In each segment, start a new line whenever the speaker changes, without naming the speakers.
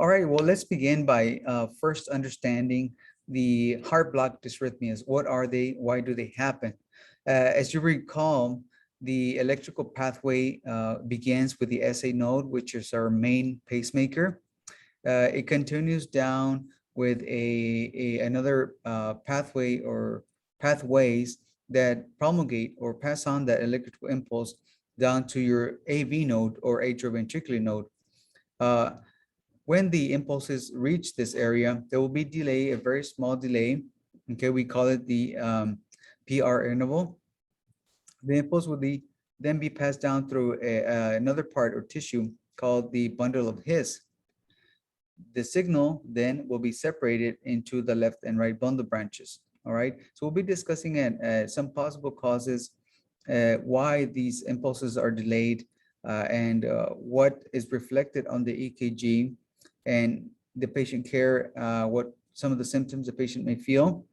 All right, well, let's begin by first understanding the heart block dysrhythmias. What are they? Why do they happen? As you recall, the electrical pathway begins with the SA node, which is our main pacemaker. It continues down with another pathway or pathways that promulgate or pass on that electrical impulse down to your AV node or atrioventricular node. When the impulses reach this area, there will be delay, a very small delay. Okay, we call it the PR interval. The impulse will then be passed down through another part or tissue called the bundle of His. The signal then will be separated into the left and right bundle branches. All right, so we'll be discussing some possible causes, why these impulses are delayed, and what is reflected on the EKG and the patient care, what some of the symptoms the patient may feel,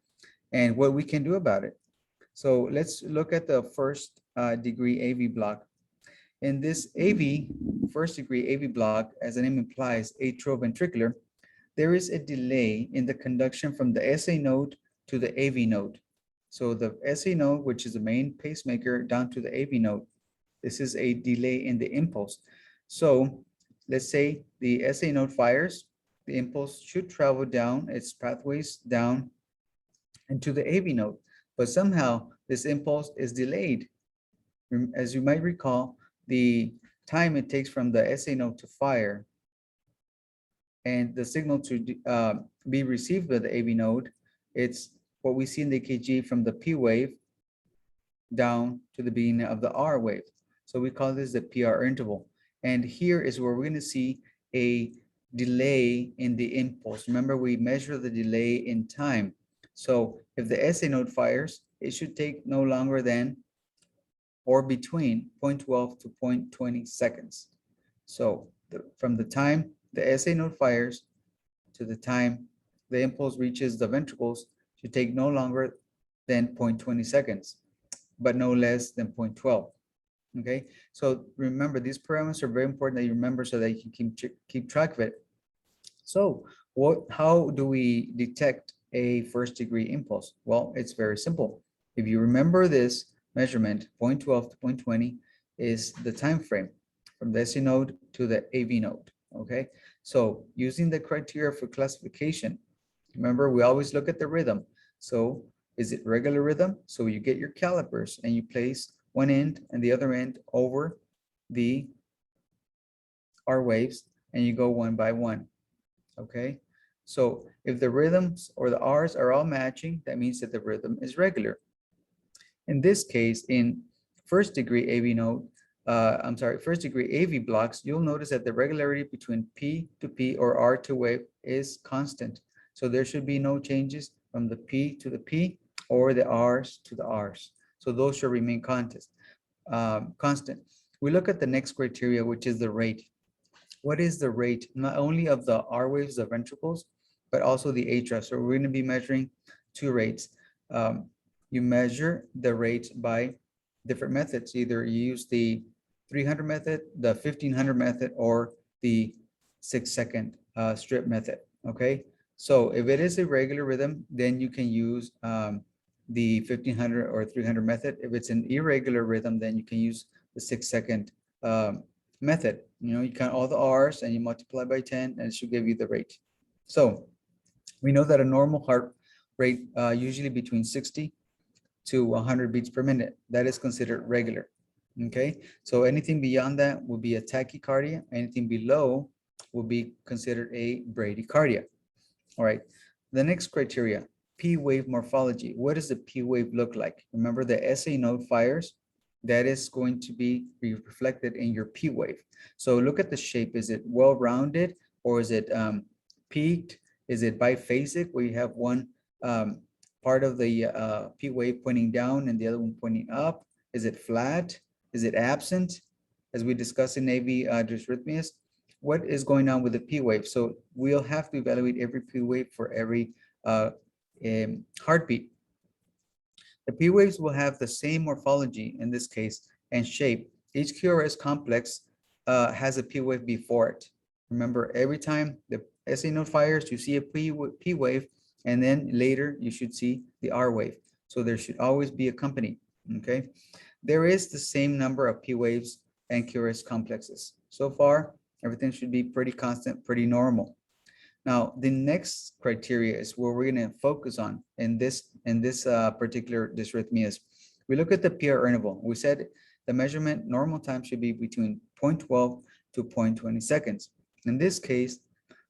and what we can do about it. So let's look at the first degree AV block. In this AV, first degree AV block, as the name implies, atrioventricular, there is a delay in the conduction from the SA node to the AV node. So the SA node, which is the main pacemaker, down to the AV node. This is a delay in the impulse. So let's say the SA node fires, the impulse should travel down its pathways down into the AV node, but somehow this impulse is delayed. As you might recall, the time it takes from the SA node to fire and the signal to be received by the AV node, it's what we see in the EKG from the P wave down to the beginning of the R wave. So we call this the PR interval. And here is where we're going to see a delay in the impulse. Remember, we measure the delay in time. So if the SA node fires, it should take no longer than or between 0.12 to 0.20 seconds. So from the time the SA node fires to the time the impulse reaches the ventricles should take no longer than 0.20 seconds, but no less than 0.12. Okay, so remember, these parameters are very important that you remember so that you can keep track of it. So how do we detect a first degree impulse? Well, it's very simple. If you remember this measurement, 0.12 to 0.20 is the time frame from the SA node to the AV node. Okay, so using the criteria for classification, remember, we always look at the rhythm. So is it regular rhythm? So you get your calipers and you place one end and the other end over the R waves and you go one by one. Okay, so if the rhythms or the R's are all matching, that means that the rhythm is regular. In this case, in first degree AV node, first degree AV blocks, you'll notice that the regularity between P to P or R to wave is constant. So there should be no changes from the P to the P or the R's to the R's. So those should remain constant. We look at the next criteria, which is the rate. What is the rate, not only of the R waves, the ventricles, but also the atria? So we're going to be measuring two rates. You measure the rate by different methods. Either you use the 300 method, the 1500 method, or the 6-second strip method. Okay, so if it is a regular rhythm, then you can use the 1500 or 300 method. If it's an irregular rhythm, then you can use the 6-second method. You know, you count all the R's and you multiply by 10 and it should give you the rate. So we know that a normal heart rate usually between 60 to 100 beats per minute. That is considered regular. Okay, so anything beyond that will be a tachycardia. Anything below will be considered a bradycardia. All right, the next criteria, P wave morphology. What does the P wave look like? Remember, the SA node fires, that is going to be reflected in your P wave. So look at the shape. Is it well-rounded or is it peaked? Is it biphasic where you have one part of the P wave pointing down and the other one pointing up? Is it flat? Is it absent? As we discussed in AV dysrhythmias, what is going on with the P wave? So we'll have to evaluate every P wave for every heartbeat. The P waves will have the same morphology in this case and shape. Each QRS complex has a P wave before it. Remember, every time the SA node fires, you see a P wave, and then later you should see the R wave. So there should always be a company, okay? There is the same number of P waves and QRS complexes. So far, everything should be pretty constant, pretty normal. Now, the next criteria is where we're going to focus on in this particular dysrhythmias. We look at the PR interval. We said the measurement normal time should be between 0.12 to 0.20 seconds. In this case,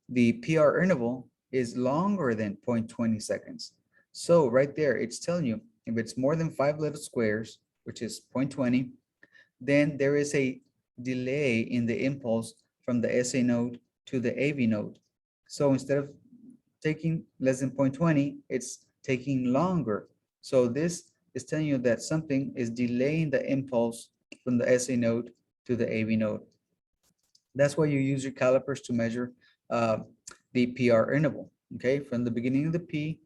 the PR interval is longer than 0.20 seconds. So right there, it's telling you if it's more than 5 little squares, which is 0.20, then there is a delay in the impulse from the SA node to the AV node. So instead of taking less than 0.20, it's taking longer. So this is telling you that something is delaying the impulse from the SA node to the AV node. That's why you use your calipers to measure the PR interval, okay? From the beginning of the P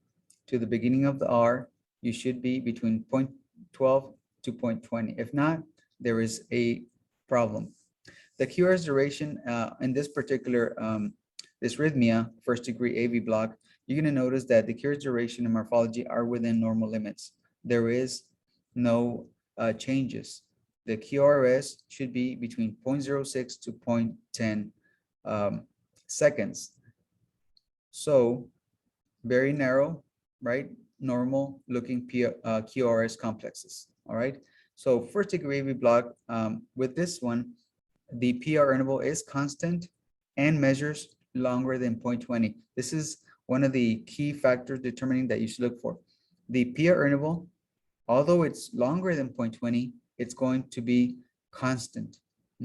to the beginning of the R, you should be between 0.12 to 0.20. If not, there is a problem. The QRS duration in this particular dysrhythmia, first degree AV block, you're going to notice that the QRS duration and morphology are within normal limits. There is no changes. The QRS should be between 0.06 to 0.10 seconds. So very narrow, right? Normal looking QRS complexes, all right? So first degree AV block, with this one, the PR interval is constant and measures longer than 0.20. This is one of the key factors determining that you should look for. The PR interval, although it's longer than 0.20, it's going to be constant,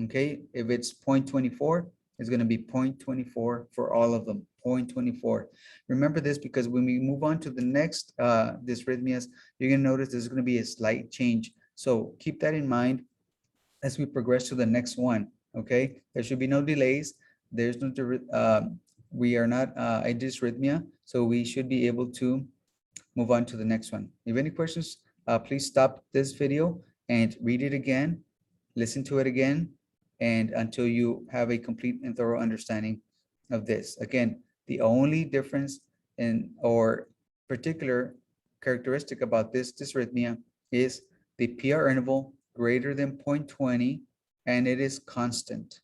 okay? If it's 0.24, it's going to be 0.24 for all of them, 0.24. Remember this because when we move on to the next dysrhythmias, you're going to notice there's going to be a slight change. So keep that in mind as we progress to the next one, okay? There should be no delays. There's no, we are not a dysrhythmia, so we should be able to move on to the next one. If any questions, please stop this video and read it again, listen to it again, and until you have a complete and thorough understanding of this. Again, the only difference in or particular characteristic about this dysrhythmia is the PR interval greater than 0.20, and it is constant.